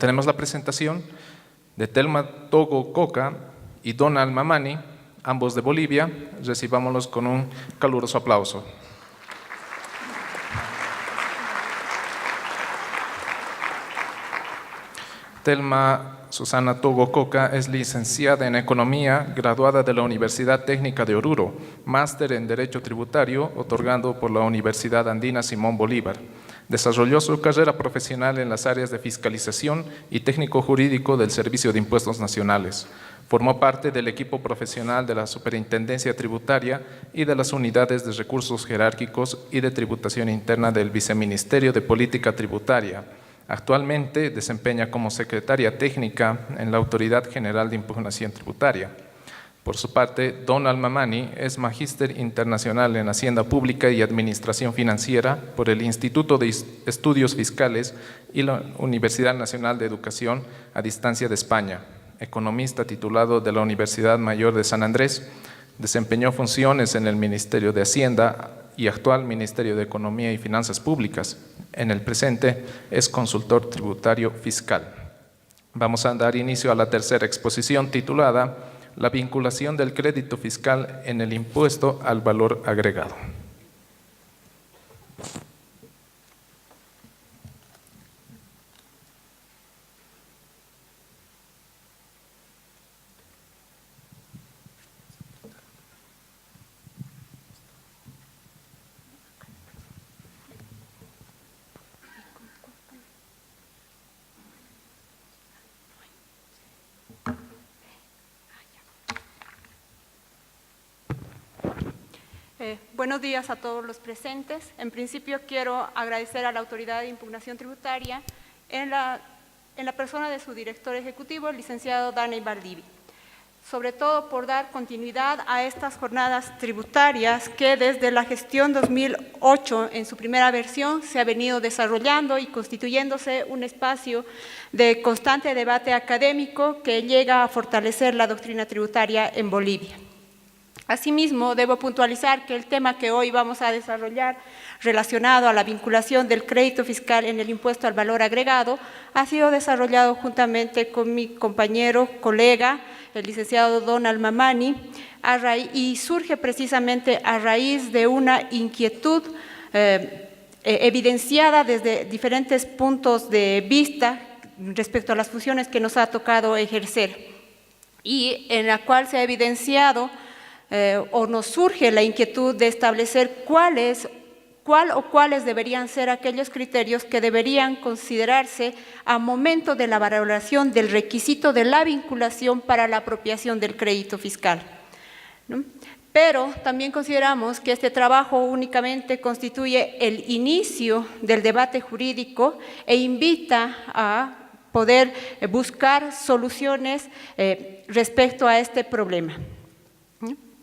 Tenemos la presentación de Telma Togo Coca y Donald Mamani, ambos de Bolivia. Recibámoslos con un caluroso aplauso. Telma Susana Togo Coca es licenciada en Economía, graduada de la Universidad Técnica de Oruro, máster en Derecho Tributario, otorgado por la Universidad Andina Simón Bolívar. Desarrolló su carrera profesional en las áreas de fiscalización y técnico jurídico del Servicio de Impuestos Nacionales. Formó parte del equipo profesional de la Superintendencia Tributaria y de las unidades de recursos jerárquicos y de tributación interna del Viceministerio de Política Tributaria. Actualmente desempeña como secretaria técnica en la Autoridad General de Impugnación Tributaria. Por su parte, Donald Mamani es magíster internacional en Hacienda Pública y Administración Financiera por el Instituto de Estudios Fiscales y la Universidad Nacional de Educación a Distancia de España. Economista titulado de la Universidad Mayor de San Andrés, desempeñó funciones en el Ministerio de Hacienda y actual Ministerio de Economía y Finanzas Públicas. En el presente es consultor tributario fiscal. Vamos a dar inicio a la tercera exposición titulada La vinculación del crédito fiscal en el impuesto al valor agregado. Buenos días a todos los presentes. En principio quiero agradecer a la Autoridad de Impugnación Tributaria en la persona de su director ejecutivo, el licenciado Danny Valdivi, sobre todo por dar continuidad a estas jornadas tributarias que desde la gestión 2008 en su primera versión se ha venido desarrollando y constituyéndose un espacio de constante debate académico que llega a fortalecer la doctrina tributaria en Bolivia. Asimismo, debo puntualizar que el tema que hoy vamos a desarrollar relacionado a la vinculación del crédito fiscal en el impuesto al valor agregado ha sido desarrollado juntamente con mi compañero, colega, el licenciado Donald Mamani, y surge precisamente a raíz de una inquietud evidenciada desde diferentes puntos de vista respecto a las funciones que nos ha tocado ejercer y en la cual se ha evidenciado o nos surge la inquietud de establecer cuáles deberían ser aquellos criterios que deberían considerarse a momento de la valoración del requisito de la vinculación para la apropiación del crédito fiscal, ¿no? Pero también consideramos que este trabajo únicamente constituye el inicio del debate jurídico e invita a poder buscar soluciones respecto a este problema.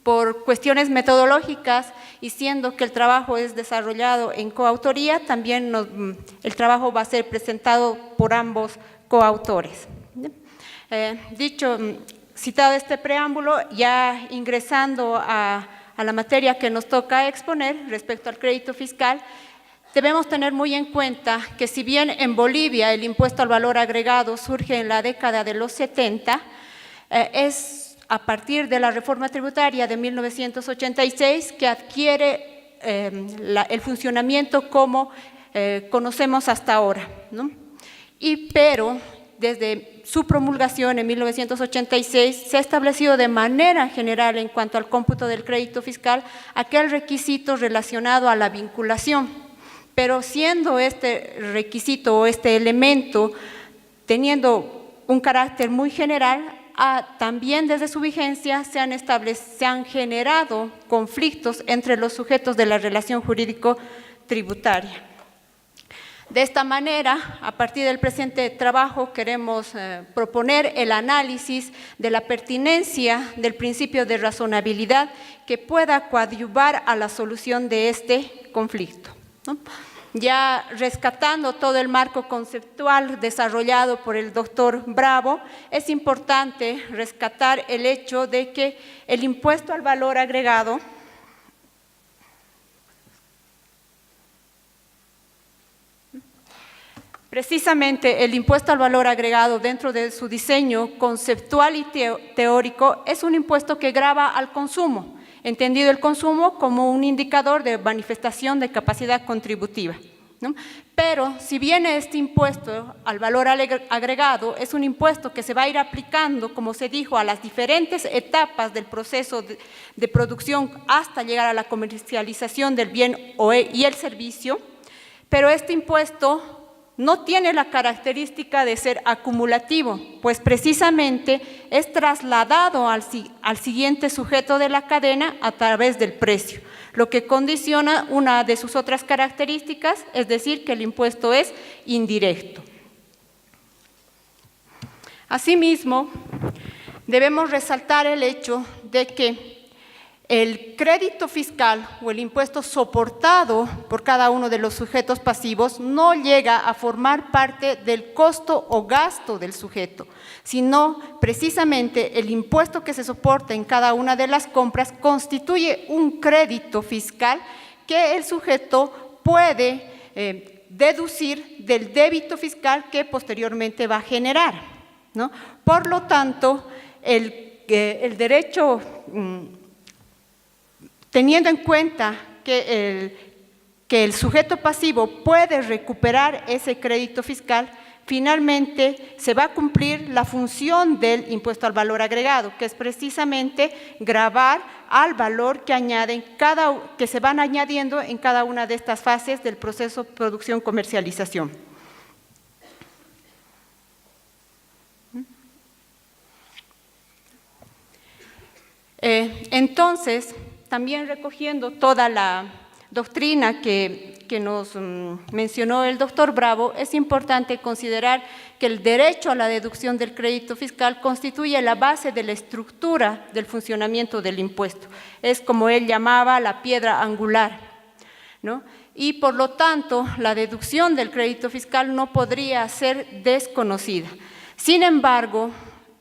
Por cuestiones metodológicas y siendo que el trabajo es desarrollado en coautoría, también el trabajo va a ser presentado por ambos coautores. Citado este preámbulo, ya ingresando a la materia que nos toca exponer respecto al crédito fiscal, debemos tener muy en cuenta que si bien en Bolivia el impuesto al valor agregado surge en la década de los 70, es a partir de la reforma tributaria de 1986 que adquiere el funcionamiento como conocemos hasta ahora, ¿no? Pero desde su promulgación en 1986 se ha establecido de manera general en cuanto al cómputo del crédito fiscal aquel requisito relacionado a la vinculación, pero siendo este requisito o este elemento teniendo un carácter muy general, también desde su vigencia se han generado conflictos entre los sujetos de la relación jurídico-tributaria. De esta manera, a partir del presente trabajo, queremos proponer el análisis de la pertinencia del principio de razonabilidad que pueda coadyuvar a la solución de este conflicto, ¿no? Ya rescatando todo el marco conceptual desarrollado por el doctor Bravo, es importante rescatar el hecho de que el impuesto al valor agregado Precisamente el impuesto al valor agregado dentro de su diseño conceptual y teórico es un impuesto que grava al consumo, entendido el consumo como un indicador de manifestación de capacidad contributiva, ¿no? Pero si bien este impuesto al valor agregado es un impuesto que se va a ir aplicando, como se dijo, a las diferentes etapas del proceso de producción hasta llegar a la comercialización del bien y el servicio, pero este impuesto no tiene la característica de ser acumulativo, pues precisamente es trasladado al siguiente sujeto de la cadena a través del precio, lo que condiciona una de sus otras características, es decir, que el impuesto es indirecto. Asimismo, debemos resaltar el hecho de que el crédito fiscal o el impuesto soportado por cada uno de los sujetos pasivos no llega a formar parte del costo o gasto del sujeto, sino precisamente el impuesto que se soporta en cada una de las compras constituye un crédito fiscal que el sujeto puede deducir del débito fiscal que posteriormente va a generar, ¿no? Por lo tanto, el derecho teniendo en cuenta que el sujeto pasivo puede recuperar ese crédito fiscal, finalmente se va a cumplir la función del impuesto al valor agregado, que es precisamente gravar al valor que se van añadiendo en cada una de estas fases del proceso producción-comercialización. Entonces, también recogiendo toda la doctrina que nos mencionó el doctor Bravo, es importante considerar que el derecho a la deducción del crédito fiscal constituye la base de la estructura del funcionamiento del impuesto. Es como él llamaba la piedra angular, ¿no? Y por lo tanto, la deducción del crédito fiscal no podría ser desconocida. Sin embargo,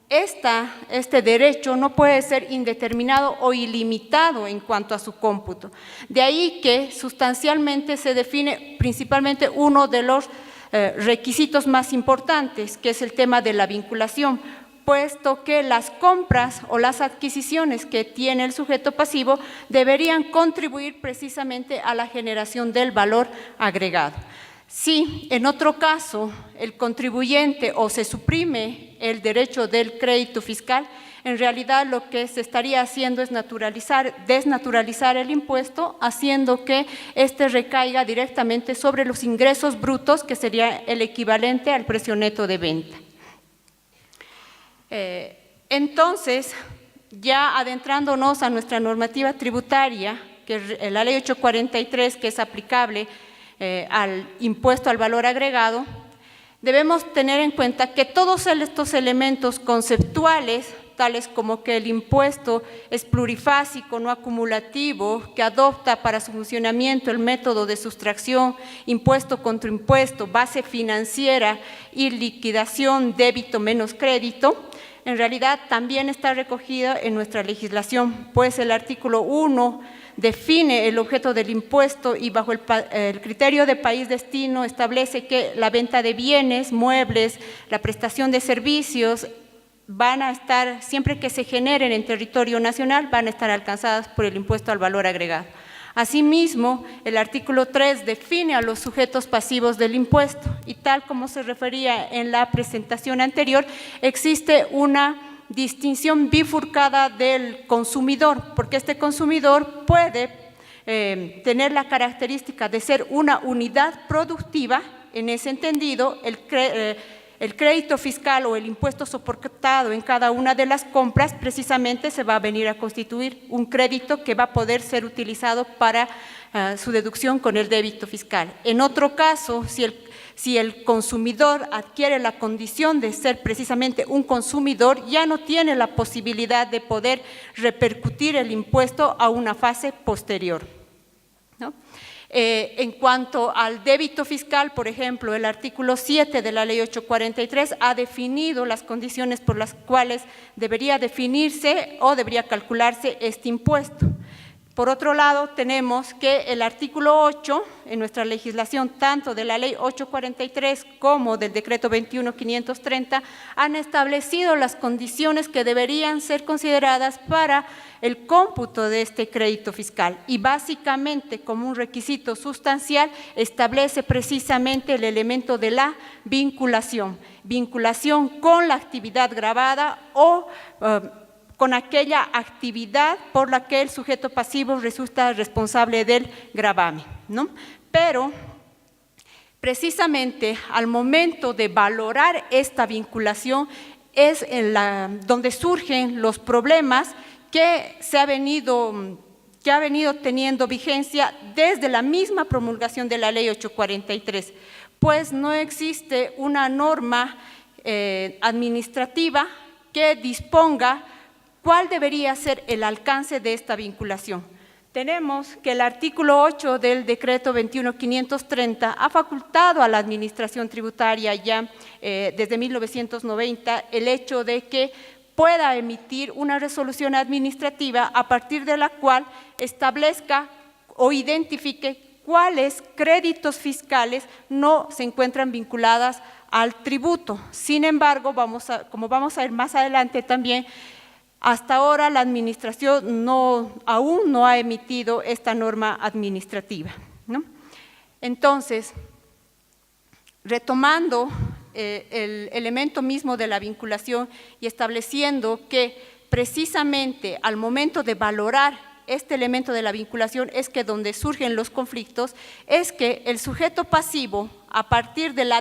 este derecho no puede ser indeterminado o ilimitado en cuanto a su cómputo. De ahí que sustancialmente se define principalmente uno de los requisitos más importantes, que es el tema de la vinculación, puesto que las compras o las adquisiciones que tiene el sujeto pasivo deberían contribuir precisamente a la generación del valor agregado. Si en otro caso el contribuyente o se suprime el derecho del crédito fiscal, en realidad lo que se estaría haciendo es desnaturalizar el impuesto, haciendo que éste recaiga directamente sobre los ingresos brutos, que sería el equivalente al precio neto de venta. Entonces, ya adentrándonos a nuestra normativa tributaria, que es la Ley 843, que es aplicable al impuesto al valor agregado, debemos tener en cuenta que todos estos elementos conceptuales, tales como que el impuesto es plurifásico, no acumulativo, que adopta para su funcionamiento el método de sustracción, impuesto contra impuesto, base financiera y liquidación débito menos crédito, en realidad también está recogido en nuestra legislación, pues el artículo 1 define el objeto del impuesto y bajo el criterio de país destino establece que la venta de bienes, muebles, la prestación de servicios van a estar, siempre que se generen en territorio nacional, van a estar alcanzadas por el impuesto al valor agregado. Asimismo, el artículo 3 define a los sujetos pasivos del impuesto y tal como se refería en la presentación anterior, existe una distinción bifurcada del consumidor, porque este consumidor puede tener la característica de ser una unidad productiva. En ese entendido, el crédito fiscal o el impuesto soportado en cada una de las compras precisamente se va a venir a constituir un crédito que va a poder ser utilizado para su deducción con el débito fiscal. En otro caso, si el consumidor adquiere la condición de ser precisamente un consumidor, ya no tiene la posibilidad de poder repercutir el impuesto a una fase posterior, ¿no? En cuanto al débito fiscal, por ejemplo, el artículo 7 de la Ley 843 ha definido las condiciones por las cuales debería definirse o debería calcularse este impuesto. Por otro lado, tenemos que el artículo 8 en nuestra legislación, tanto de la Ley 843 como del Decreto 21.530, han establecido las condiciones que deberían ser consideradas para el cómputo de este crédito fiscal. Y básicamente, como un requisito sustancial, establece precisamente el elemento de la vinculación con la actividad gravada o con aquella actividad por la que el sujeto pasivo resulta responsable del gravamen, ¿no? Pero precisamente al momento de valorar esta vinculación es donde surgen los problemas que ha venido teniendo vigencia desde la misma promulgación de la Ley 843, pues no existe una norma administrativa que disponga ¿cuál debería ser el alcance de esta vinculación? Tenemos que el artículo 8 del Decreto 21.530 ha facultado a la Administración Tributaria ya desde 1990 el hecho de que pueda emitir una resolución administrativa a partir de la cual establezca o identifique cuáles créditos fiscales no se encuentran vinculadas al tributo. Sin embargo, como vamos a ver más adelante también, hasta ahora la Administración aún no ha emitido esta norma administrativa, ¿no? Entonces, retomando el elemento mismo de la vinculación y estableciendo que precisamente al momento de valorar este elemento de la vinculación es que donde surgen los conflictos, es que el sujeto pasivo, a partir de la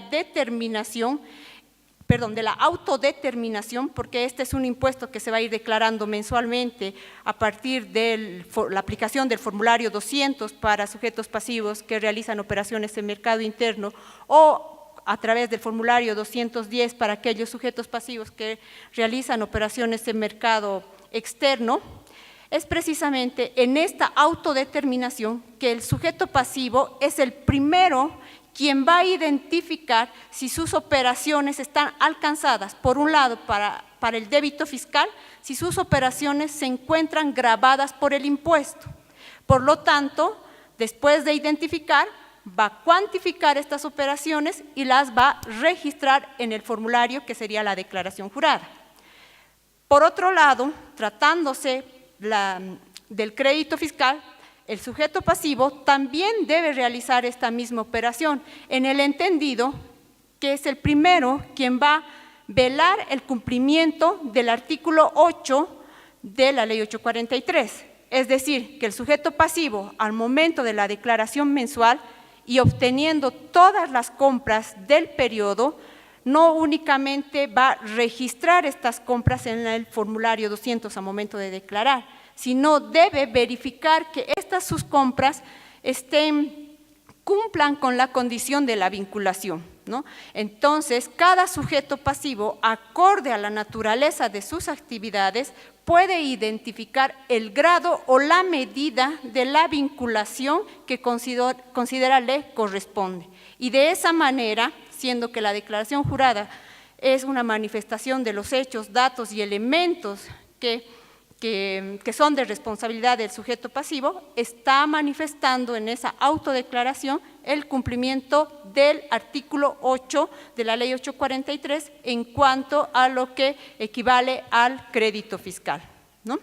autodeterminación, porque este es un impuesto que se va a ir declarando mensualmente a partir de la aplicación del formulario 200 para sujetos pasivos que realizan operaciones en mercado interno o a través del formulario 210 para aquellos sujetos pasivos que realizan operaciones en mercado externo. Es precisamente en esta autodeterminación que el sujeto pasivo es el primero quien va a identificar si sus operaciones están alcanzadas, por un lado, para el débito fiscal, si sus operaciones se encuentran gravadas por el impuesto. Por lo tanto, después de identificar, va a cuantificar estas operaciones y las va a registrar en el formulario que sería la declaración jurada. Por otro lado, tratándose del crédito fiscal, el sujeto pasivo también debe realizar esta misma operación, en el entendido que es el primero quien va a velar el cumplimiento del artículo 8 de la Ley 843. Es decir, que el sujeto pasivo, al momento de la declaración mensual y obteniendo todas las compras del periodo, no únicamente va a registrar estas compras en el formulario 200 al momento de declarar, sino debe verificar que sus compras cumplan con la condición de la vinculación, ¿no? Entonces, cada sujeto pasivo, acorde a la naturaleza de sus actividades, puede identificar el grado o la medida de la vinculación que considera le corresponde. Y de esa manera, siendo que la declaración jurada es una manifestación de los hechos, datos y elementos que son de responsabilidad del sujeto pasivo, está manifestando en esa autodeclaración el cumplimiento del artículo 8 de la Ley 843 en cuanto a lo que equivale al crédito fiscal, ¿no?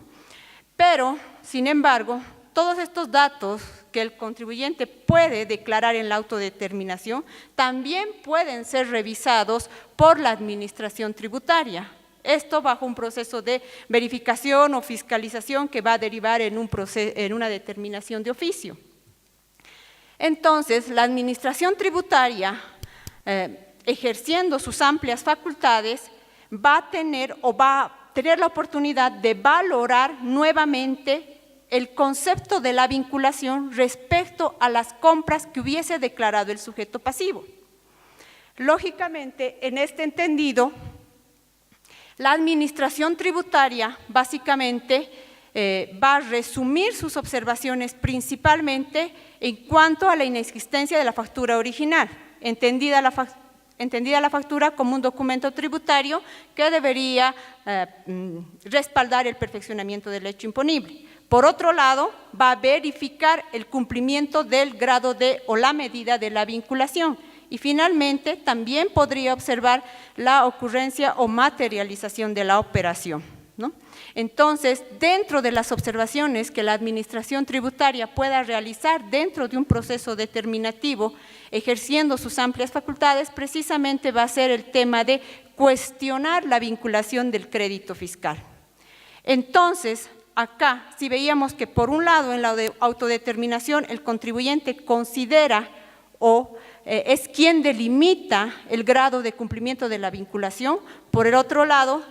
Pero, sin embargo, todos estos datos que el contribuyente puede declarar en la autodeterminación también pueden ser revisados por la Administración Tributaria. Esto bajo un proceso de verificación o fiscalización que va a derivar en una determinación de oficio. Entonces, la Administración Tributaria, ejerciendo sus amplias facultades, va a tener la oportunidad de valorar nuevamente el concepto de la vinculación respecto a las compras que hubiese declarado el sujeto pasivo. Lógicamente, en este entendido, la Administración Tributaria básicamente va a resumir sus observaciones principalmente en cuanto a la inexistencia de la factura original, entendida la factura como un documento tributario que debería respaldar el perfeccionamiento del hecho imponible. Por otro lado, va a verificar el cumplimiento del grado o la medida de la vinculación. Y finalmente, también podría observar la ocurrencia o materialización de la operación, ¿no? Entonces, dentro de las observaciones que la Administración Tributaria pueda realizar dentro de un proceso determinativo, ejerciendo sus amplias facultades, precisamente va a ser el tema de cuestionar la vinculación del crédito fiscal. Entonces, acá, si veíamos que por un lado en la autodeterminación el contribuyente considera o es quien delimita el grado de cumplimiento de la vinculación, por el otro lado,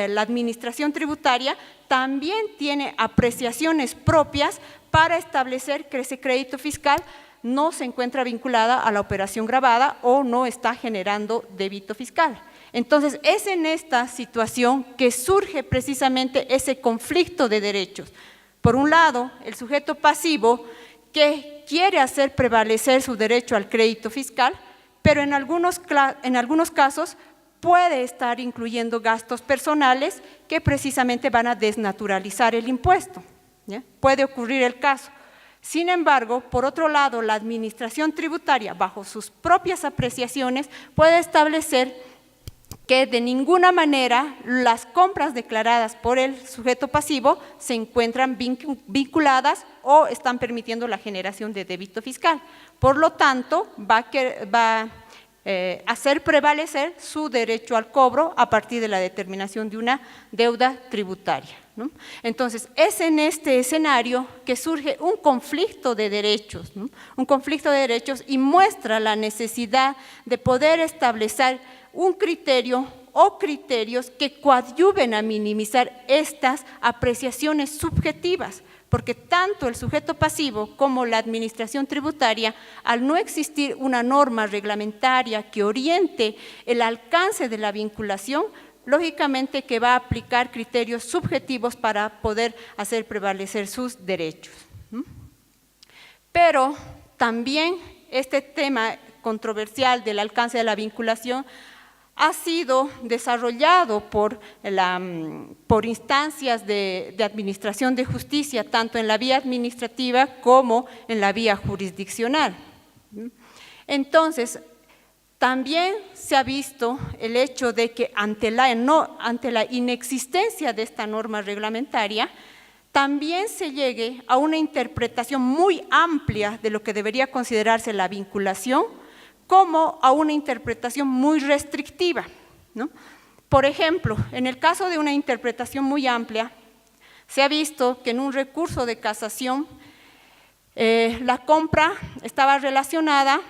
la Administración Tributaria también tiene apreciaciones propias para establecer que ese crédito fiscal no se encuentra vinculada a la operación gravada o no está generando débito fiscal. Entonces, es en esta situación que surge precisamente ese conflicto de derechos. Por un lado, el sujeto pasivo que quiere hacer prevalecer su derecho al crédito fiscal, pero en algunos casos puede estar incluyendo gastos personales que precisamente van a desnaturalizar el impuesto, ¿ya? Puede ocurrir el caso. Sin embargo, por otro lado, la Administración Tributaria, bajo sus propias apreciaciones, puede establecer que de ninguna manera las compras declaradas por el sujeto pasivo se encuentran vinculadas o están permitiendo la generación de débito fiscal. Por lo tanto, va a hacer prevalecer su derecho al cobro a partir de la determinación de una deuda tributaria, ¿no? Entonces, es en este escenario que surge un conflicto de derechos, ¿no? Un conflicto de derechos y muestra la necesidad de poder establecer un criterio o criterios que coadyuven a minimizar estas apreciaciones subjetivas, porque tanto el sujeto pasivo como la Administración Tributaria, al no existir una norma reglamentaria que oriente el alcance de la vinculación, lógicamente que va a aplicar criterios subjetivos para poder hacer prevalecer sus derechos. Pero también este tema controversial del alcance de la vinculación ha sido desarrollado por instancias de administración de justicia, tanto en la vía administrativa como en la vía jurisdiccional. Entonces, también se ha visto el hecho de que ante la inexistencia de esta norma reglamentaria, también se llegue a una interpretación muy amplia de lo que debería considerarse la vinculación, como a una interpretación muy restrictiva, ¿no? Por ejemplo, en el caso de una interpretación muy amplia, se ha visto que en un recurso de casación la compra estaba relacionada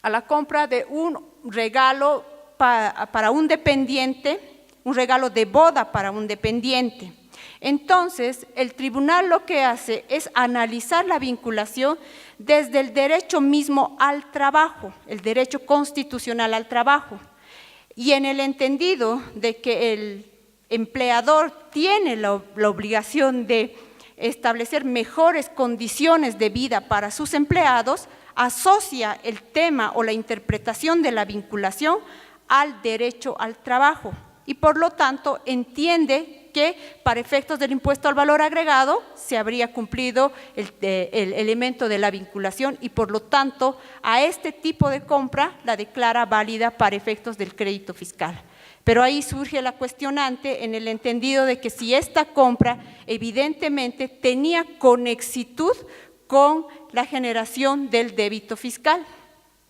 a la compra de un regalo para un dependiente, un regalo de boda para un dependiente. Entonces, el tribunal lo que hace es analizar la vinculación desde el derecho mismo al trabajo, el derecho constitucional al trabajo, y en el entendido de que el empleador tiene la obligación de establecer mejores condiciones de vida para sus empleados, asocia el tema o la interpretación de la vinculación al derecho al trabajo y por lo tanto entiende que para efectos del impuesto al valor agregado se habría cumplido el elemento de la vinculación y por lo tanto a este tipo de compra la declara válida para efectos del crédito fiscal. Pero ahí surge la cuestionante en el entendido de que si esta compra evidentemente tenía conexitud con la generación del débito fiscal,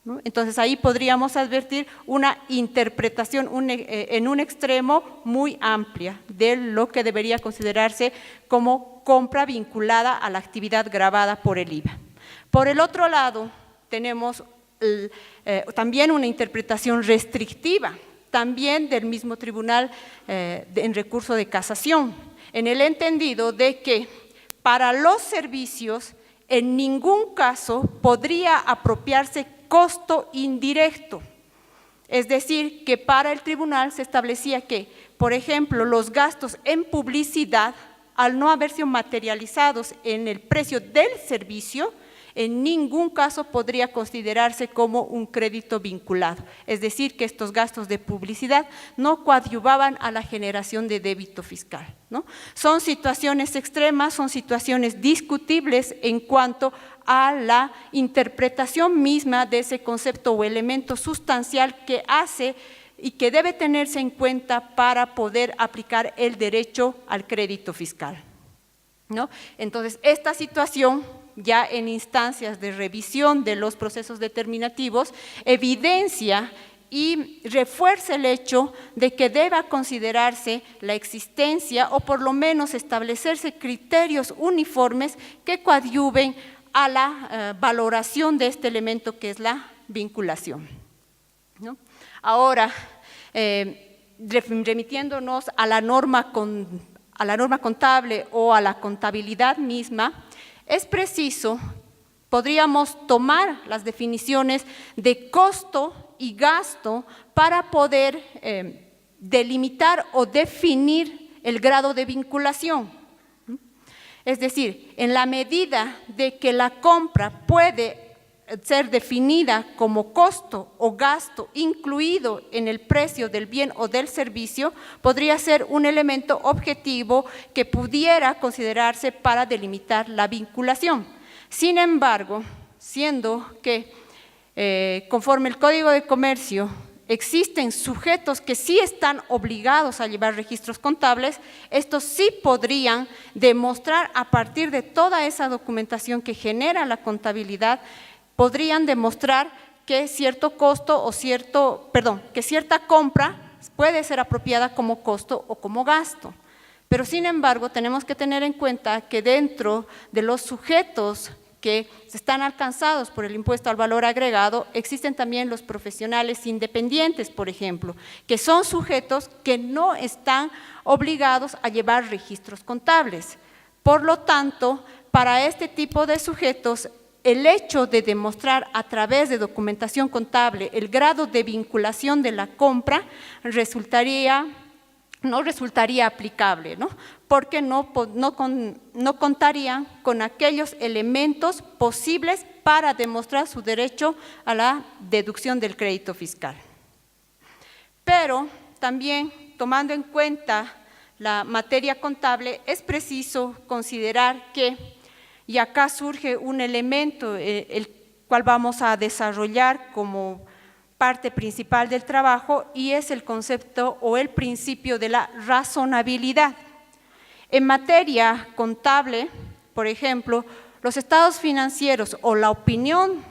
¿no? Entonces ahí podríamos advertir una interpretación en un extremo muy amplia de lo que debería considerarse como compra vinculada a la actividad gravada por el IVA. Por el otro lado, tenemos también una interpretación restrictiva, también del mismo tribunal en recurso de casación, en el entendido de que para los servicios en ningún caso podría apropiarse costo indirecto, es decir, que para el tribunal se establecía que, por ejemplo, los gastos en publicidad, al no haber sido materializados en el precio del servicio, en ningún caso podría considerarse como un crédito vinculado, es decir, que estos gastos de publicidad no coadyuvaban a la generación de débito fiscal, ¿no? Son situaciones extremas, son situaciones discutibles en cuanto a la interpretación misma de ese concepto o elemento sustancial que hace y que debe tenerse en cuenta para poder aplicar el derecho al crédito fiscal, ¿no? Entonces, esta situación ya en instancias de revisión de los procesos determinativos evidencia y refuerza el hecho de que deba considerarse la existencia o por lo menos establecerse criterios uniformes que coadyuven a la valoración de este elemento que es la vinculación, ¿no? Ahora, remitiéndonos a la norma contable o a la contabilidad misma, es preciso, podríamos tomar las definiciones de costo y gasto para poder delimitar o definir el grado de vinculación. Es decir, en la medida de que la compra puede ser definida como costo o gasto incluido en el precio del bien o del servicio, podría ser un elemento objetivo que pudiera considerarse para delimitar la vinculación. Sin embargo, siendo que conforme el Código de Comercio existen sujetos que sí están obligados a llevar registros contables, estos sí podrían demostrar a partir de toda esa documentación que genera la contabilidad, podrían demostrar que cierto costo o que cierta compra puede ser apropiada como costo o como gasto. Pero sin embargo, tenemos que tener en cuenta que dentro de los sujetos que están alcanzados por el impuesto al valor agregado, existen también los profesionales independientes, por ejemplo, que son sujetos que no están obligados a llevar registros contables. Por lo tanto, para este tipo de sujetos, el hecho de demostrar a través de documentación contable el grado de vinculación de la compra no resultaría aplicable, ¿no? Porque no contarían con aquellos elementos posibles para demostrar su derecho a la deducción del crédito fiscal. Pero también, tomando en cuenta la materia contable, es preciso considerar que, y acá surge un elemento el cual vamos a desarrollar como parte principal del trabajo, y es el concepto o el principio de la razonabilidad. En materia contable, por ejemplo, los estados financieros o la opinión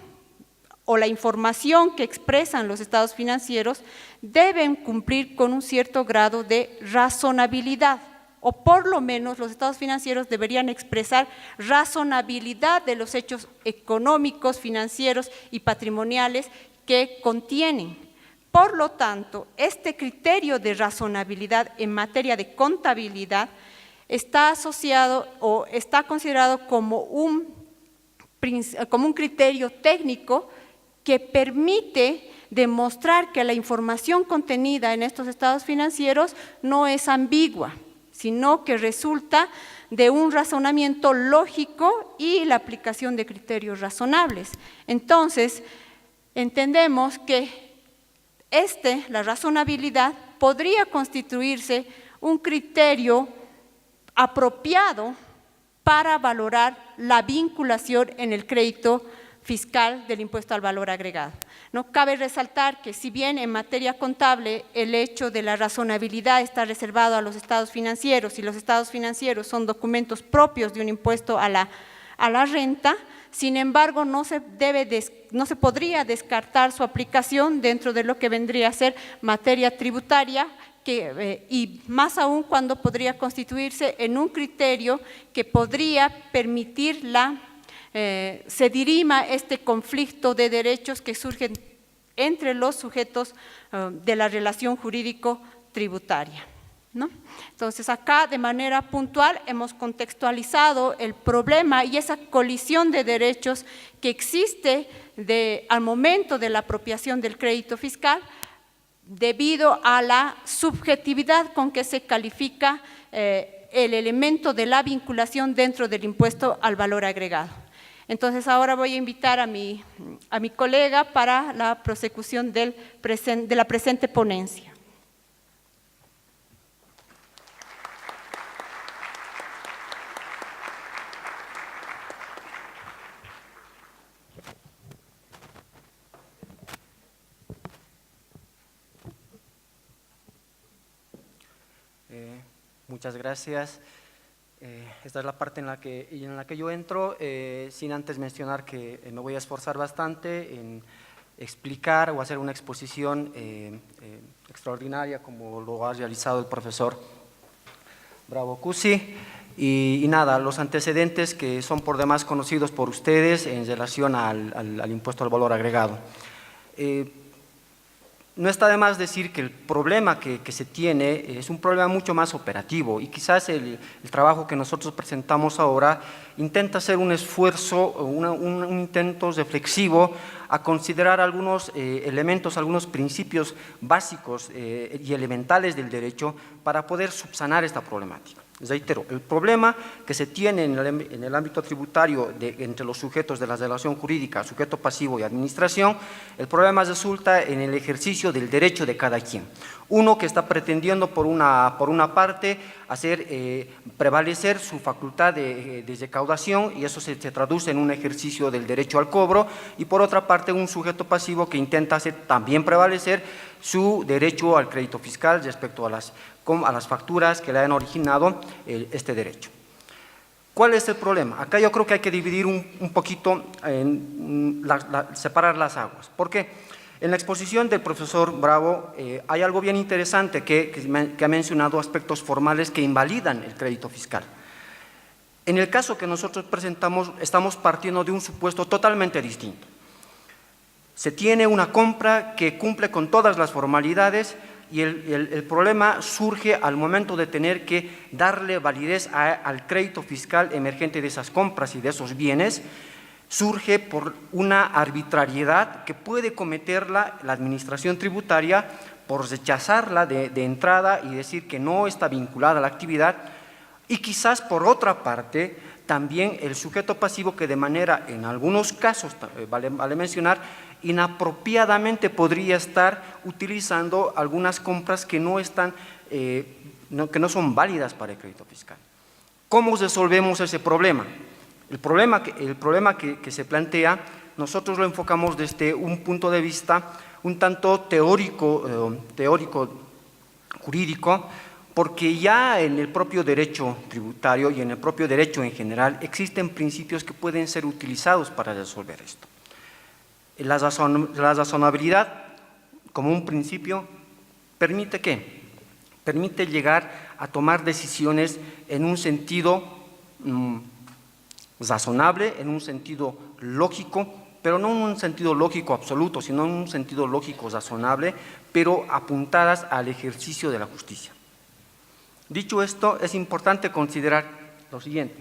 o la información que expresan los estados financieros deben cumplir con un cierto grado de razonabilidad, o por lo menos los estados financieros deberían expresar razonabilidad de los hechos económicos, financieros y patrimoniales que contienen. Por lo tanto, este criterio de razonabilidad en materia de contabilidad está asociado o está considerado como un criterio técnico que permite demostrar que la información contenida en estos estados financieros no es ambigua, sino que resulta de un razonamiento lógico y la aplicación de criterios razonables. Entonces, entendemos que la razonabilidad podría constituirse un criterio apropiado para valorar la vinculación en el crédito fiscal del impuesto al valor agregado. No cabe resaltar que si bien en materia contable el hecho de la razonabilidad está reservado a los estados financieros y los estados financieros son documentos propios de un impuesto a la renta, sin embargo no se podría descartar su aplicación dentro de lo que vendría a ser materia tributaria, y más aún cuando podría constituirse en un criterio que podría permitir se dirima este conflicto de derechos que surgen entre los sujetos de la relación jurídico-tributaria, ¿no? Entonces, acá de manera puntual hemos contextualizado el problema y esa colisión de derechos que existe al momento de la apropiación del crédito fiscal, debido a la subjetividad con que se califica el elemento de la vinculación dentro del impuesto al valor agregado. Entonces ahora voy a invitar a mi colega para la prosecución de la presente ponencia. Muchas gracias. Esta es la parte en la que yo entro, sin antes mencionar que me voy a esforzar bastante en explicar o hacer una exposición extraordinaria como lo ha realizado el profesor Bravo Cusi. Y nada, los antecedentes que son por demás conocidos por ustedes en relación al impuesto al valor agregado. No está de más decir que el problema que se tiene es un problema mucho más operativo y quizás el trabajo que nosotros presentamos ahora intenta hacer un esfuerzo, un intento reflexivo a considerar algunos elementos, algunos principios básicos y elementales del derecho para poder subsanar esta problemática. Reitero, el problema que se tiene en el ámbito tributario entre los sujetos de la relación jurídica, sujeto pasivo y administración, el problema resulta en el ejercicio del derecho de cada quien. Uno que está pretendiendo por una parte hacer prevalecer su facultad de recaudación y eso se traduce en un ejercicio del derecho al cobro, y por otra parte un sujeto pasivo que intenta hacer también prevalecer su derecho al crédito fiscal respecto a las facturas que le han originado este derecho. ¿Cuál es el problema? Acá yo creo que hay que dividir un poquito, separar las aguas. ¿Por qué? En la exposición del profesor Bravo hay algo bien interesante que ha mencionado aspectos formales que invalidan el crédito fiscal. En el caso que nosotros presentamos, estamos partiendo de un supuesto totalmente distinto. Se tiene una compra que cumple con todas las formalidades y el problema surge al momento de tener que darle validez al crédito fiscal emergente de esas compras y de esos bienes. Surge por una arbitrariedad que puede cometerla la administración tributaria por rechazarla de entrada y decir que no está vinculada a la actividad, y quizás por otra parte también el sujeto pasivo que de manera, en algunos casos, vale mencionar, inapropiadamente podría estar utilizando algunas compras que no son válidas para el crédito fiscal. ¿Cómo resolvemos ese problema? El problema que se plantea, nosotros lo enfocamos desde un punto de vista un tanto teórico jurídico, porque ya en el propio derecho tributario y en el propio derecho en general existen principios que pueden ser utilizados para resolver esto. La razonabilidad como un principio permite ¿qué? Permite llegar a tomar decisiones en un sentido razonable, en un sentido lógico, pero no en un sentido lógico absoluto, sino en un sentido lógico razonable, pero apuntadas al ejercicio de la justicia. Dicho esto, es importante considerar lo siguiente.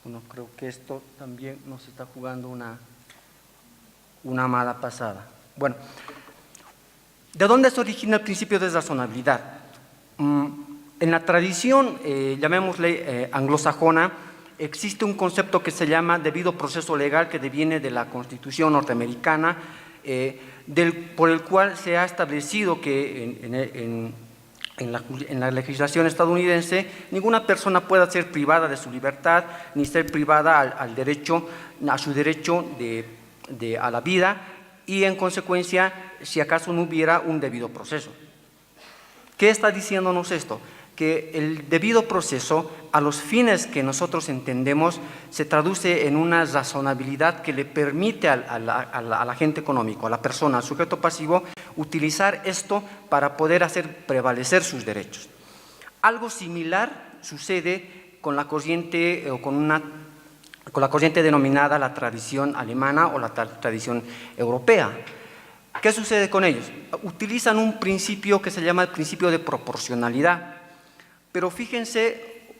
Bueno, creo que esto también nos está jugando una mala pasada. Bueno, ¿de dónde se origina el principio de razonabilidad? En la tradición, llamémosle anglosajona, existe un concepto que se llama debido proceso legal que deviene de la Constitución norteamericana, por el cual se ha establecido que en la legislación estadounidense ninguna persona pueda ser privada de su libertad ni ser privada a su derecho a la vida y en consecuencia si acaso no hubiera un debido proceso. ¿Qué está diciéndonos esto? Que el debido proceso a los fines que nosotros entendemos se traduce en una razonabilidad que le permite al agente económico, a la persona, al sujeto pasivo, utilizar esto para poder hacer prevalecer sus derechos. Algo similar sucede con la corriente o con la corriente denominada la tradición alemana o la tradición europea. ¿Qué sucede con ellos? Utilizan un principio que se llama el principio de proporcionalidad. Pero fíjense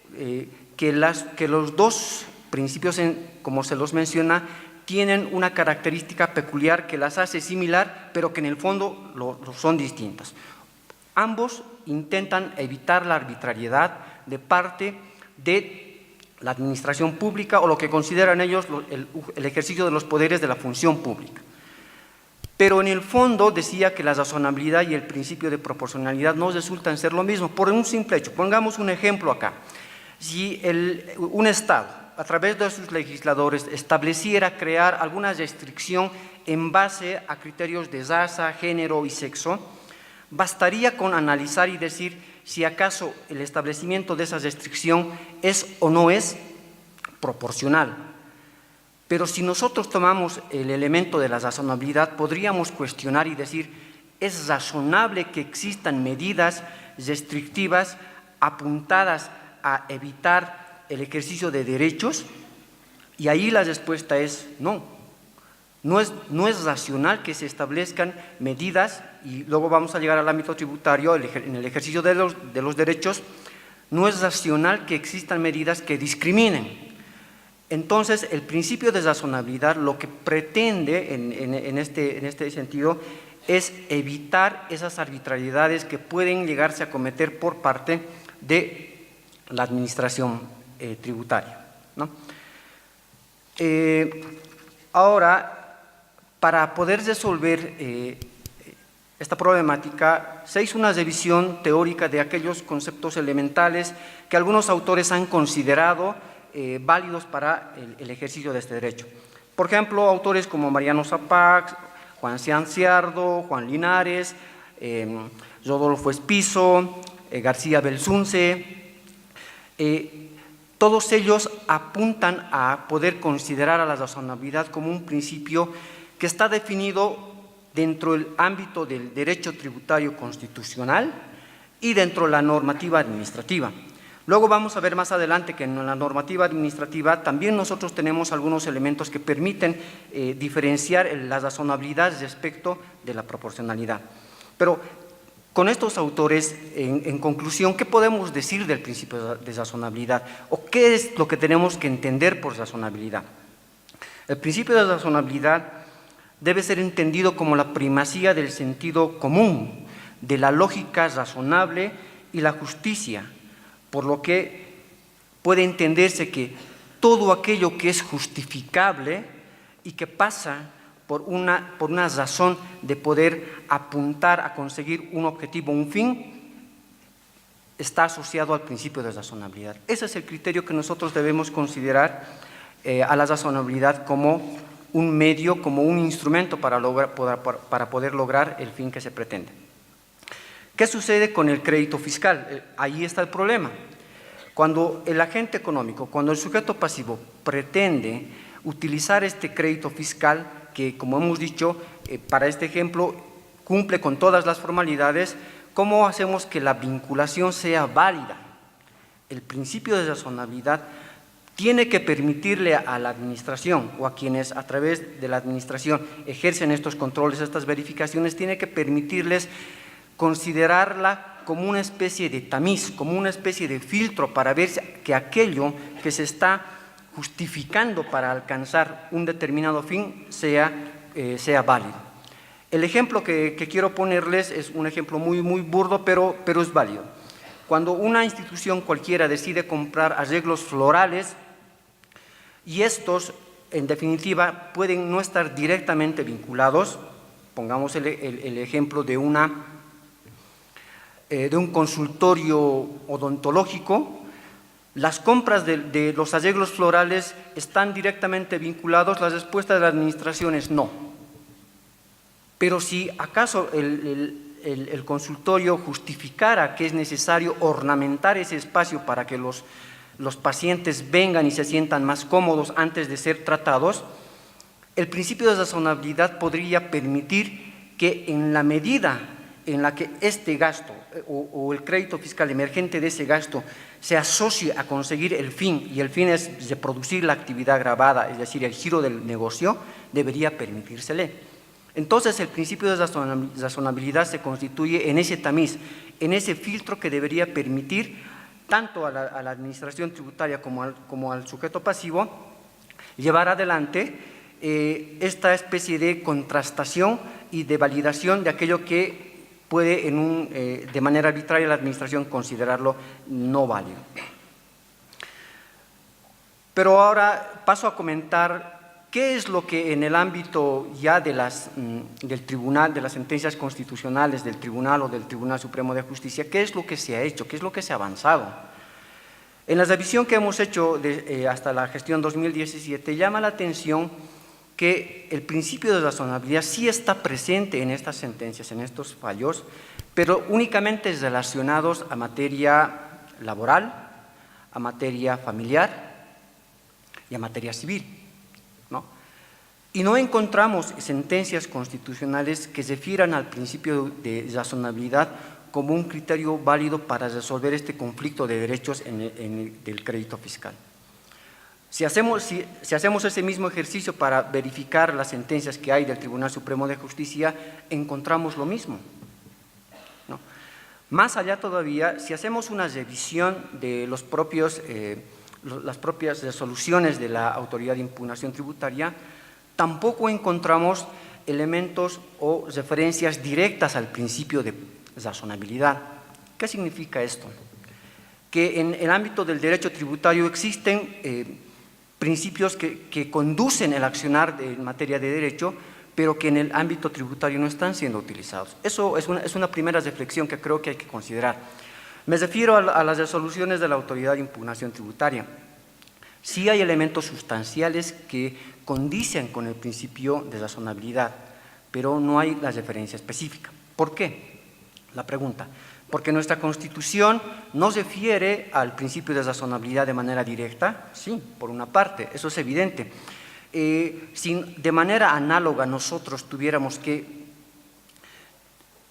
que los dos principios, como se los menciona, tienen una característica peculiar que las hace similar, pero que en el fondo son distintas. Ambos intentan evitar la arbitrariedad de parte de la administración pública o lo que consideran ellos el ejercicio de los poderes de la función pública. Pero en el fondo decía que la razonabilidad y el principio de proporcionalidad no resultan ser lo mismo, por un simple hecho. Pongamos un ejemplo acá. Si un Estado, a través de sus legisladores, estableciera crear alguna restricción en base a criterios de raza, género y sexo, bastaría con analizar y decir si acaso el establecimiento de esa restricción es o no es proporcional. Pero si nosotros tomamos el elemento de la razonabilidad, podríamos cuestionar y decir, ¿es razonable que existan medidas restrictivas apuntadas a evitar el ejercicio de derechos? Y ahí la respuesta es no. No es racional que se establezcan medidas, y luego vamos a llegar al ámbito tributario, en el ejercicio de los derechos, no es racional que existan medidas que discriminen. Entonces, el principio de razonabilidad lo que pretende en este sentido es evitar esas arbitrariedades que pueden llegarse a cometer por parte de la administración tributaria, ¿no? Ahora, para poder resolver esta problemática, se hizo una revisión teórica de aquellos conceptos elementales que algunos autores han considerado válidos para el ejercicio de este derecho. Por ejemplo, autores como Mariano Zapac, Juan Cianciardo, Juan Linares, Rodolfo Espizo, García Belsunce, todos ellos apuntan a poder considerar a la razonabilidad como un principio que está definido dentro del ámbito del derecho tributario constitucional y dentro de la normativa administrativa. Luego vamos a ver más adelante que en la normativa administrativa también nosotros tenemos algunos elementos que permiten diferenciar la razonabilidad respecto de la proporcionalidad. Pero con estos autores, en conclusión, ¿qué podemos decir del principio de razonabilidad? ¿O qué es lo que tenemos que entender por razonabilidad? El principio de razonabilidad debe ser entendido como la primacía del sentido común, de la lógica razonable y la justicia, por lo que puede entenderse que todo aquello que es justificable y que pasa por una razón de poder apuntar a conseguir un objetivo, un fin, está asociado al principio de razonabilidad. Ese es el criterio que nosotros debemos considerar a la razonabilidad como un medio, como un instrumento para poder lograr el fin que se pretende. ¿Qué sucede con el crédito fiscal? Ahí está el problema. Cuando el agente económico, cuando el sujeto pasivo pretende utilizar este crédito fiscal, que como hemos dicho, para este ejemplo cumple con todas las formalidades, ¿cómo hacemos que la vinculación sea válida? El principio de razonabilidad tiene que permitirle a la administración o a quienes a través de la administración ejercen estos controles, estas verificaciones, tiene que permitirles considerarla como una especie de tamiz, como una especie de filtro para ver que aquello que se está justificando para alcanzar un determinado fin sea válido. El ejemplo que quiero ponerles es un ejemplo muy burdo, pero es válido. Cuando una institución cualquiera decide comprar arreglos florales y estos, en definitiva, pueden no estar directamente vinculados, pongamos el ejemplo de un consultorio odontológico, las compras de los arreglos florales están directamente vinculados, la respuesta de la administración es no. Pero si acaso el consultorio justificara que es necesario ornamentar ese espacio para que los pacientes vengan y se sientan más cómodos antes de ser tratados, el principio de razonabilidad podría permitir que en la medida en la que este gasto o el crédito fiscal emergente de ese gasto se asocie a conseguir el fin, y el fin es reproducir la actividad grabada, es decir, el giro del negocio, debería permitírsele. Entonces, el principio de razonabilidad se constituye en ese tamiz, en ese filtro que debería permitir tanto a la administración tributaria como al sujeto pasivo, llevar adelante esta especie de contrastación y de validación de aquello que puede de manera arbitraria la administración considerarlo no válido. Pero ahora paso a comentar qué es lo que en el ámbito ya del tribunal, de las sentencias constitucionales del tribunal o del Tribunal Supremo de Justicia, qué es lo que se ha hecho, qué es lo que se ha avanzado. En la revisión que hemos hecho hasta la gestión 2017 llama la atención que el principio de razonabilidad sí está presente en estas sentencias, en estos fallos, pero únicamente relacionados a materia laboral, a materia familiar y a materia civil, ¿no? Y no encontramos sentencias constitucionales que se refieran al principio de razonabilidad como un criterio válido para resolver este conflicto de derechos del crédito fiscal. Si hacemos ese mismo ejercicio para verificar las sentencias que hay del Tribunal Supremo de Justicia, encontramos lo mismo, ¿no? Más allá todavía, si hacemos una revisión de las propias resoluciones de la Autoridad de Impugnación Tributaria, tampoco encontramos elementos o referencias directas al principio de razonabilidad. ¿Qué significa esto? Que en el ámbito del derecho tributario existen principios que conducen el accionar en materia de derecho, pero que en el ámbito tributario no están siendo utilizados. Eso es una primera reflexión que creo que hay que considerar. Me refiero a las resoluciones de la Autoridad de Impugnación Tributaria. Sí hay elementos sustanciales que condicen con el principio de razonabilidad, pero no hay la referencia específica. ¿Por qué? La pregunta. Porque nuestra Constitución no se refiere al principio de razonabilidad de manera directa, sí, por una parte, eso es evidente. Si de manera análoga nosotros tuviéramos que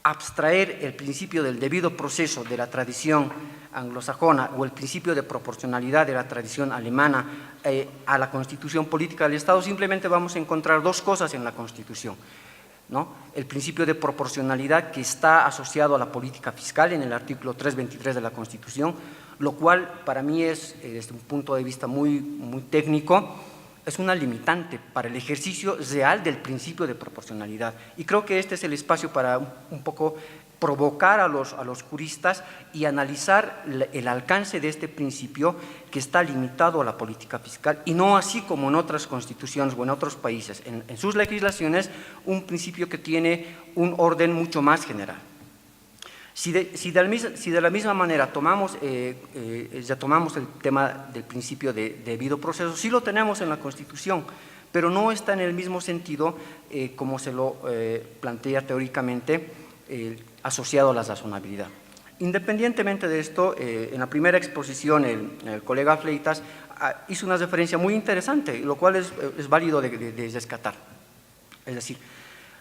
abstraer el principio del debido proceso de la tradición anglosajona o el principio de proporcionalidad de la tradición alemana a la Constitución política del Estado, simplemente vamos a encontrar dos cosas en la Constitución, ¿no? El principio de proporcionalidad que está asociado a la política fiscal en el artículo 323 de la Constitución, lo cual para mí es, desde un punto de vista muy técnico, es una limitante para el ejercicio real del principio de proporcionalidad. Y creo que este es el espacio para un poco provocar a los juristas y analizar el alcance de este principio que está limitado a la política fiscal y no así como en otras constituciones o en otros países, en sus legislaciones, un principio que tiene un orden mucho más general. Si de la misma manera ya tomamos el tema del principio de debido proceso, sí lo tenemos en la Constitución, pero no está en el mismo sentido como se lo plantea teóricamente asociado a la razonabilidad. Independientemente de esto, en la primera exposición el colega Fleitas hizo una referencia muy interesante, lo cual es válido de rescatar. Es decir,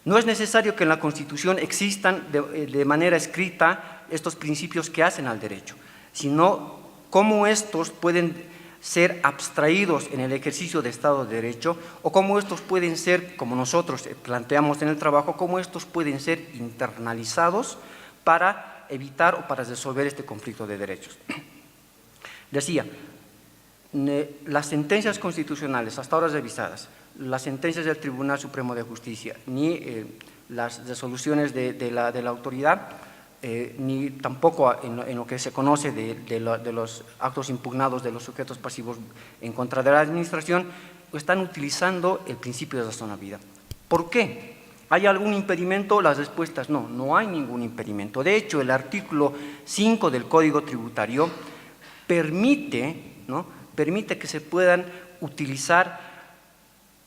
no es necesario que en la Constitución existan de manera escrita estos principios que hacen al derecho, sino cómo estos pueden ser abstraídos en el ejercicio de Estado de Derecho o cómo estos pueden ser, como nosotros planteamos en el trabajo, cómo estos pueden ser internalizados para evitar o para resolver este conflicto de derechos. Decía, las sentencias constitucionales hasta ahora revisadas, las sentencias del Tribunal Supremo de Justicia, ni las resoluciones de la autoridad, ni tampoco en lo que se conoce de los actos impugnados de los sujetos pasivos en contra de la administración, están utilizando el principio de razonabilidad. ¿Por qué? ¿Hay algún impedimento? La respuesta es no, no hay ningún impedimento. De hecho, el artículo 5 del Código Tributario permite que se puedan utilizar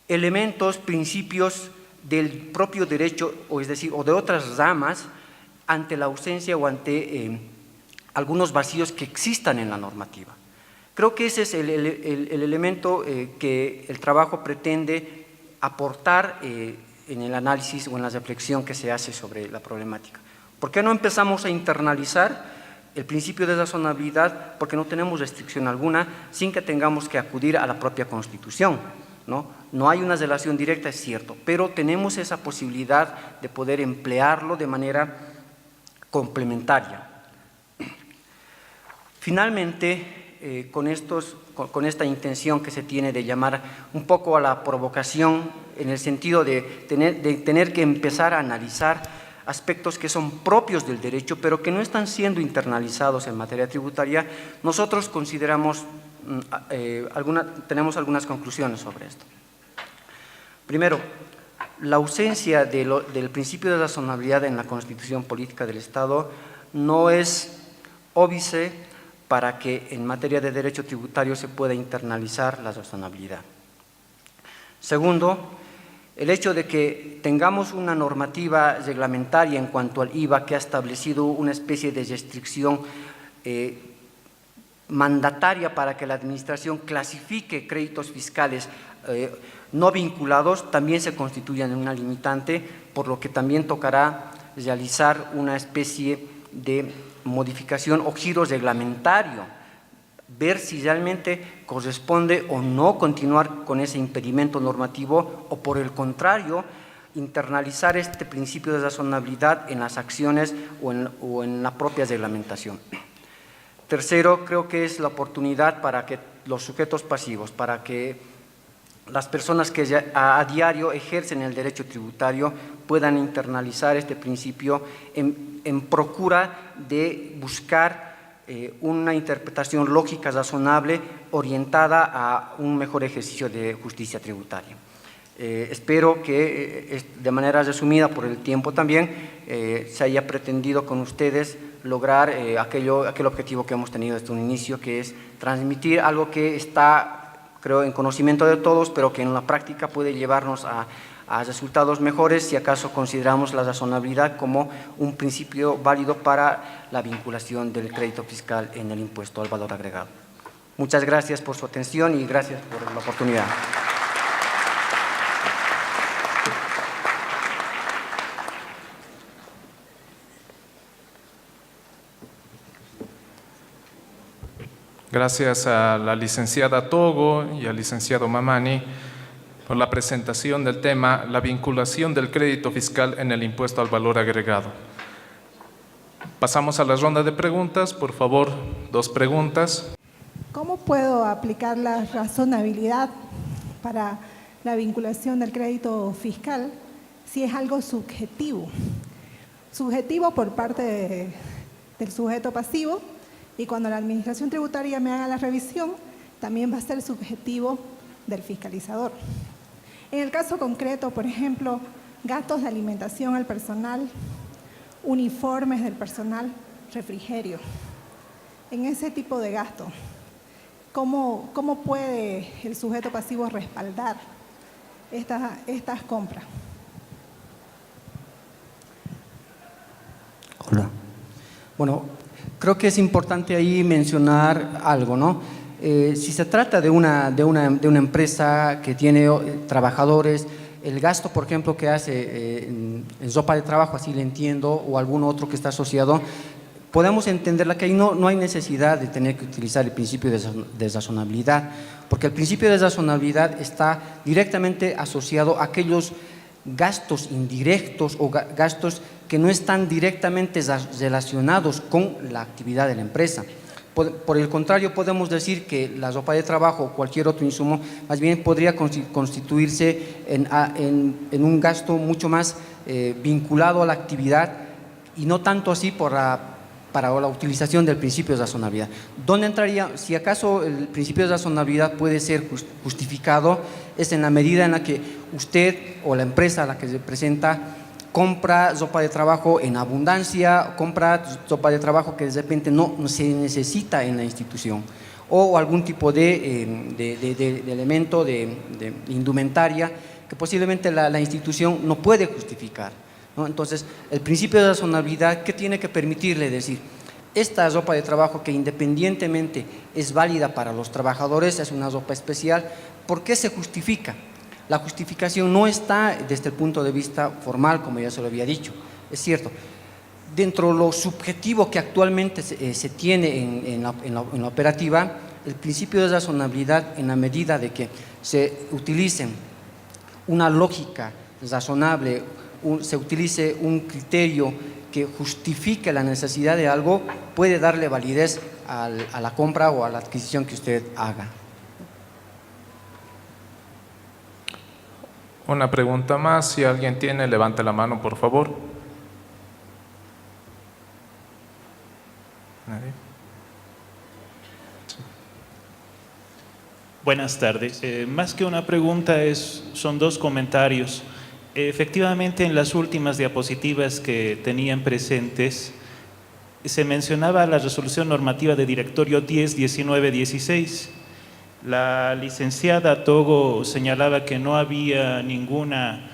elementos, principios del propio derecho, o es decir, o de otras ramas, ante la ausencia o ante algunos vacíos que existan en la normativa. Creo que ese es el elemento que el trabajo pretende aportar en el análisis o en la reflexión que se hace sobre la problemática. ¿Por qué no empezamos a internalizar el principio de razonabilidad? Porque no tenemos restricción alguna sin que tengamos que acudir a la propia Constitución, ¿no? No hay una relación directa, es cierto, pero tenemos esa posibilidad de poder emplearlo de manera complementaria. Finalmente, con esta intención que se tiene de llamar un poco a la provocación, en el sentido de tener que empezar a analizar aspectos que son propios del derecho, pero que no están siendo internalizados en materia tributaria, nosotros consideramos, tenemos algunas conclusiones sobre esto. Primero, la ausencia del principio de razonabilidad en la Constitución Política del Estado no es óbice para que en materia de derecho tributario se pueda internalizar la razonabilidad. Segundo, el hecho de que tengamos una normativa reglamentaria en cuanto al IVA que ha establecido una especie de restricción mandataria para que la Administración clasifique créditos fiscales no vinculados, también se constituyen en una limitante, por lo que también tocará realizar una especie de modificación o giro reglamentario, ver si realmente corresponde o no continuar con ese impedimento normativo o, por el contrario, internalizar este principio de razonabilidad en las acciones o en la propia reglamentación. Tercero, creo que es la oportunidad para que los sujetos pasivos, para que las personas que a diario ejercen el derecho tributario puedan internalizar este principio en procura de buscar una interpretación lógica, razonable, orientada a un mejor ejercicio de justicia tributaria. Espero que de manera resumida por el tiempo también se haya pretendido con ustedes lograr aquel objetivo que hemos tenido desde un inicio, que es transmitir algo que está, creo, en conocimiento de todos, pero que en la práctica puede llevarnos a resultados mejores si acaso consideramos la razonabilidad como un principio válido para la vinculación del crédito fiscal en el impuesto al valor agregado. Muchas gracias por su atención y gracias por la oportunidad. Gracias a la licenciada Togo y al licenciado Mamani por la presentación del tema la vinculación del crédito fiscal en el impuesto al valor agregado. Pasamos a la ronda de preguntas. Por favor, 2 preguntas. ¿Cómo puedo aplicar la razonabilidad para la vinculación del crédito fiscal si es algo subjetivo? Subjetivo por parte del sujeto pasivo, y cuando la Administración Tributaria me haga la revisión, también va a ser subjetivo del fiscalizador. En el caso concreto, por ejemplo, gastos de alimentación al personal, uniformes del personal, refrigerio. En ese tipo de gasto, ¿cómo puede el sujeto pasivo respaldar estas compras? Hola. Bueno, creo que es importante ahí mencionar algo, ¿no? Si se trata de una empresa que tiene trabajadores, el gasto, por ejemplo, que hace en ropa de trabajo, así le entiendo, o algún otro que está asociado, podemos entenderla que ahí no hay necesidad de tener que utilizar el principio de razonabilidad, porque el principio de razonabilidad está directamente asociado a aquellos gastos indirectos o gastos que no están directamente relacionados con la actividad de la empresa. Por el contrario, podemos decir que la ropa de trabajo o cualquier otro insumo más bien podría constituirse en un gasto mucho más vinculado a la actividad y no tanto así para la utilización del principio de razonabilidad. ¿Dónde entraría? Si acaso el principio de razonabilidad puede ser justificado, es en la medida en la que usted o la empresa a la que representa compra ropa de trabajo en abundancia, compra ropa de trabajo que de repente no se necesita en la institución, o algún tipo de elemento de indumentaria que posiblemente la institución no puede justificar, ¿no? Entonces, el principio de razonabilidad, ¿qué tiene que permitirle? Decir, esta ropa de trabajo que independientemente es válida para los trabajadores, es una ropa especial, ¿por qué se justifica? La justificación no está desde el punto de vista formal, como ya se lo había dicho, es cierto. Dentro de lo subjetivo que actualmente se tiene en la operativa, el principio de razonabilidad, en la medida de que se utilicen una lógica razonable, se utilice un criterio que justifique la necesidad de algo, puede darle validez a la compra o a la adquisición que usted haga. Una pregunta más, si alguien tiene, levante la mano, por favor. ¿Nadie? Buenas tardes. Más que una pregunta, son dos comentarios. Efectivamente, en las últimas diapositivas que tenían presentes, se mencionaba la resolución normativa de directorio 10-19-16. La licenciada Togo señalaba que no había ninguna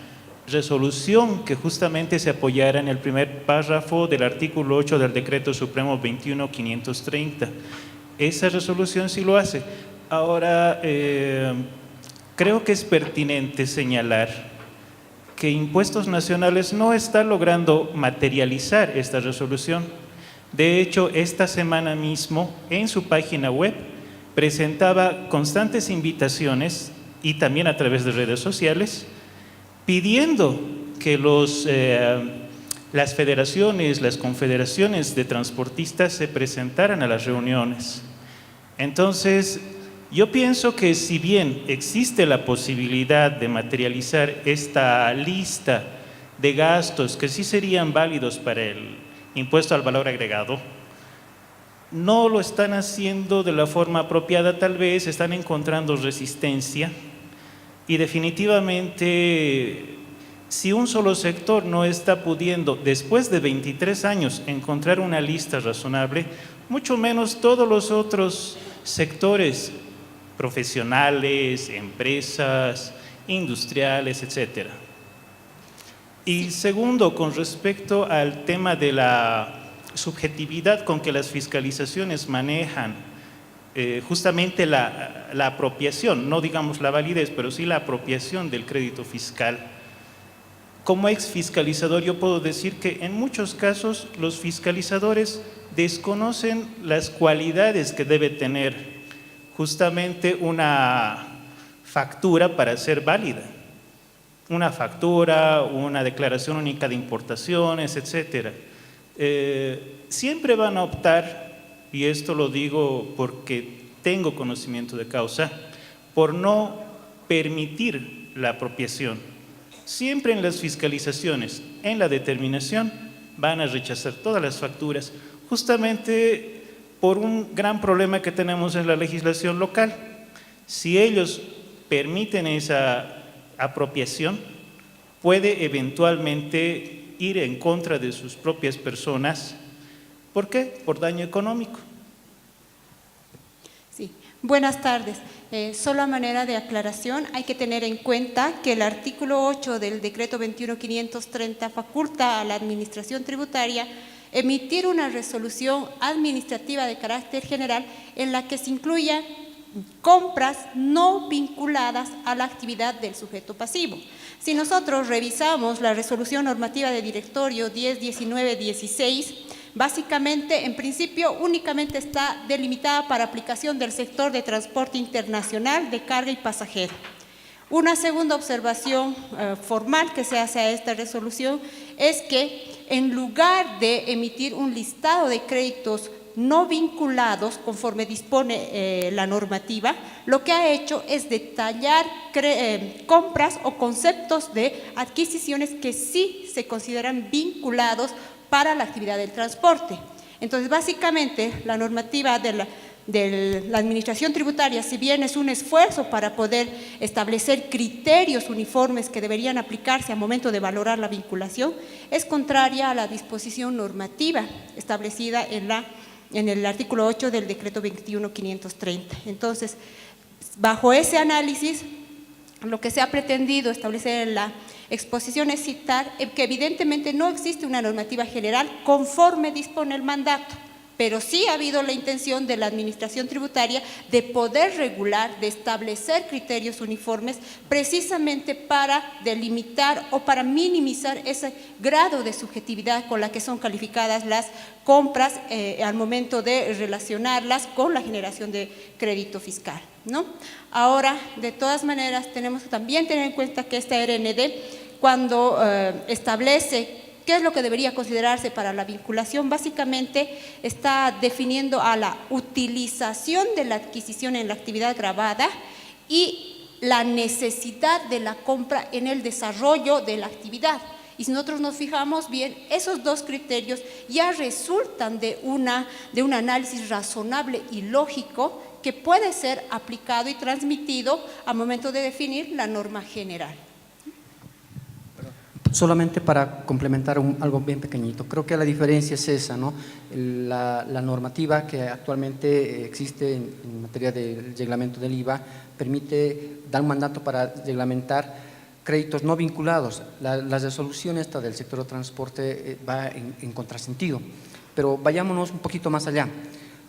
resolución que justamente se apoyara en el primer párrafo del artículo 8 del Decreto Supremo 21.530. Esa resolución sí lo hace. Ahora, creo que es pertinente señalar que Impuestos Nacionales no está logrando materializar esta resolución. De hecho, esta semana mismo, en su página web, presentaba constantes invitaciones, y también a través de redes sociales, pidiendo que las federaciones, las confederaciones de transportistas se presentaran a las reuniones. Entonces, yo pienso que si bien existe la posibilidad de materializar esta lista de gastos que sí serían válidos para el impuesto al valor agregado, no lo están haciendo de la forma apropiada, tal vez están encontrando resistencia, y definitivamente si un solo sector no está pudiendo, después de 23 años, encontrar una lista razonable, mucho menos todos los otros sectores profesionales, empresas, industriales, etcétera. Y segundo, con respecto al tema de la subjetividad con que las fiscalizaciones manejan justamente la apropiación, no digamos la validez, pero sí la apropiación del crédito fiscal. Como ex fiscalizador yo puedo decir que en muchos casos los fiscalizadores desconocen las cualidades que debe tener justamente una factura para ser válida. Una factura, una declaración única de importaciones, etcétera. Siempre van a optar, y esto lo digo porque tengo conocimiento de causa, por no permitir la apropiación. Siempre en las fiscalizaciones, en la determinación, van a rechazar todas las facturas, justamente por un gran problema que tenemos en la legislación local. Si ellos permiten esa apropiación, puede eventualmente ir en contra de sus propias personas. ¿Por qué? Por daño económico. Sí, buenas tardes. Solo a manera de aclaración, hay que tener en cuenta que el artículo 8 del decreto 21.530 faculta a la Administración Tributaria emitir una resolución administrativa de carácter general en la que se incluyan compras no vinculadas a la actividad del sujeto pasivo. Si nosotros revisamos la resolución normativa de directorio 10-19-16, básicamente, en principio, únicamente está delimitada para aplicación del sector de transporte internacional de carga y pasajero. Una segunda observación formal que se hace a esta resolución es que en lugar de emitir un listado de créditos no vinculados, conforme dispone la normativa, lo que ha hecho es detallar compras o conceptos de adquisiciones que sí se consideran vinculados para la actividad del transporte. Entonces, básicamente, la normativa de la Administración Tributaria, si bien es un esfuerzo para poder establecer criterios uniformes que deberían aplicarse al momento de valorar la vinculación, es contraria a la disposición normativa establecida en el artículo 8 del decreto 21.530. Entonces, bajo ese análisis, lo que se ha pretendido establecer en la exposición es citar que evidentemente no existe una normativa general conforme dispone el mandato, pero sí ha habido la intención de la Administración Tributaria de poder regular, de establecer criterios uniformes precisamente para delimitar o para minimizar ese grado de subjetividad con la que son calificadas las compras al momento de relacionarlas con la generación de crédito fiscal, ¿no? Ahora, de todas maneras, tenemos que también tener en cuenta que esta RND, cuando establece ¿Qué es lo que debería considerarse para la vinculación? Básicamente está definiendo a la utilización de la adquisición en la actividad gravada y la necesidad de la compra en el desarrollo de la actividad. Y si nosotros nos fijamos bien, esos dos criterios ya resultan de un análisis razonable y lógico que puede ser aplicado y transmitido al momento de definir la norma general. Solamente para complementar algo bien pequeñito, creo que la diferencia es esa, ¿no? La normativa que actualmente existe en materia del reglamento del IVA permite dar un mandato para reglamentar créditos no vinculados. La resolución esta del sector de transporte va en contrasentido, pero vayámonos un poquito más allá.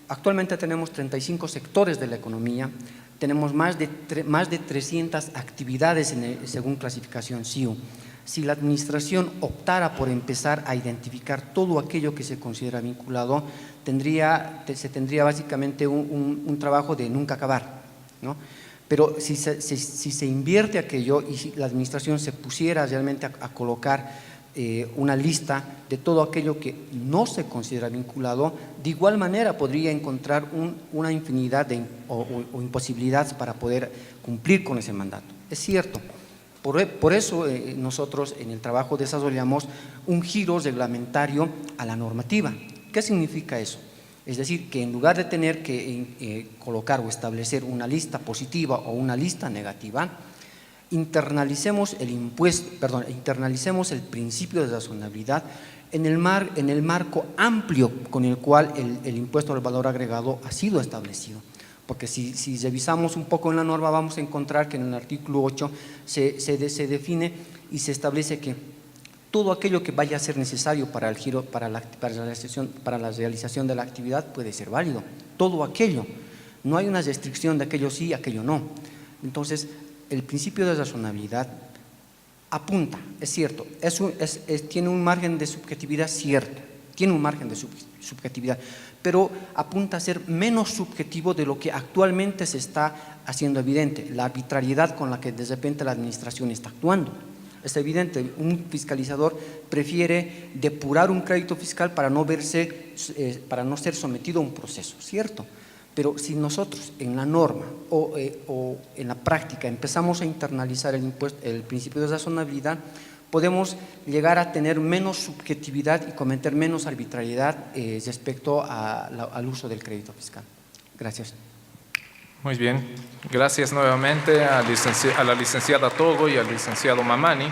Actualmente tenemos 35 sectores de la economía, tenemos más de 300 actividades según clasificación SIU. Si la administración optara por empezar a identificar todo aquello que se considera vinculado, se tendría básicamente un trabajo de nunca acabar, ¿no? Pero si se invierte aquello y si la administración se pusiera realmente a colocar una lista de todo aquello que no se considera vinculado, de igual manera podría encontrar una infinidad o imposibilidades para poder cumplir con ese mandato. Es cierto. Por eso nosotros en el trabajo desarrollamos un giro reglamentario a la normativa. ¿Qué significa eso? Es decir, que en lugar de tener que colocar o establecer una lista positiva o una lista negativa, internalicemos el principio de razonabilidad en el marco amplio con el cual el impuesto al valor agregado ha sido establecido. Porque si revisamos un poco en la norma vamos a encontrar que en el artículo 8 se define y se establece que todo aquello que vaya a ser necesario para el giro, para la realización de la actividad puede ser válido. Todo aquello. No hay una restricción de aquello sí y aquello no. Entonces, el principio de razonabilidad apunta, es cierto, tiene un margen de subjetividad cierto, tiene un margen de subjetividad, pero apunta a ser menos subjetivo de lo que actualmente se está haciendo evidente, la arbitrariedad con la que de repente la administración está actuando. Es evidente, un fiscalizador prefiere depurar un crédito fiscal para no ser sometido a un proceso, ¿cierto? Pero si nosotros en la norma o en la práctica empezamos a internalizar el principio de razonabilidad, podemos llegar a tener menos subjetividad y cometer menos arbitrariedad respecto al uso del crédito fiscal. Gracias. Muy bien. Gracias nuevamente a la licenciada Togo y al licenciado Mamani.